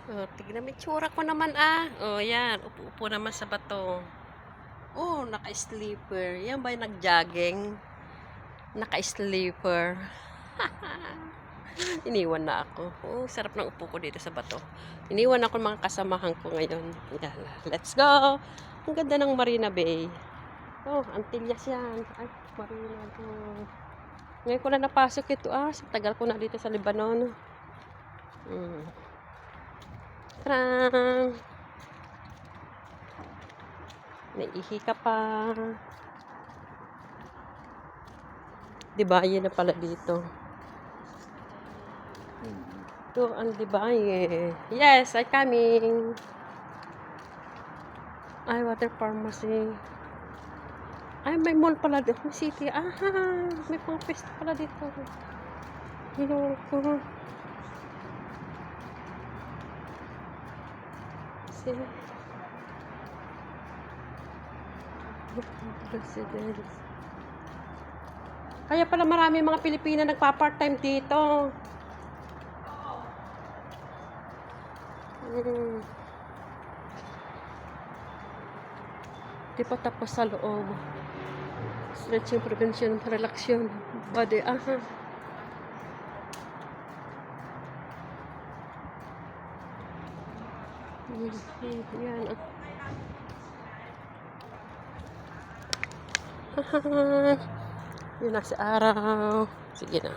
Oh, tignan mo itsura ko naman ah. Oh, yan. Upo-upo naman sa bato. Oh, naka-sleeper. Yan ba yung nag-jogging? Naka-sleeper. Iniwan na ako. Oh, sarap ng upo ko dito sa bato. Iniwan ako ng mga kasamahan ko ngayon. Yan. Let's go! Ang ganda ng Marina Bay. Oh, Antillas yan. Ay, Marina Bay. Ngayon ko na napasok ito ah. Sa tagal ko na dito sa Lebanon. Tara! Naihi ka pa. Dibaye na pala dito. Ito ang Dibaye. Yes, I'm coming. Ay, water pharmacy. Ay, may mall pala dito. May city. Aha, may pang pesta pala dito. Loko. See? Residence. Kaya pala marami mga Pilipina nagpa-part-time dito. Di pa tapos sa loob. Stretching, prevention, relaxation, body. Aha. Yan. Yun na si araw. Sige na.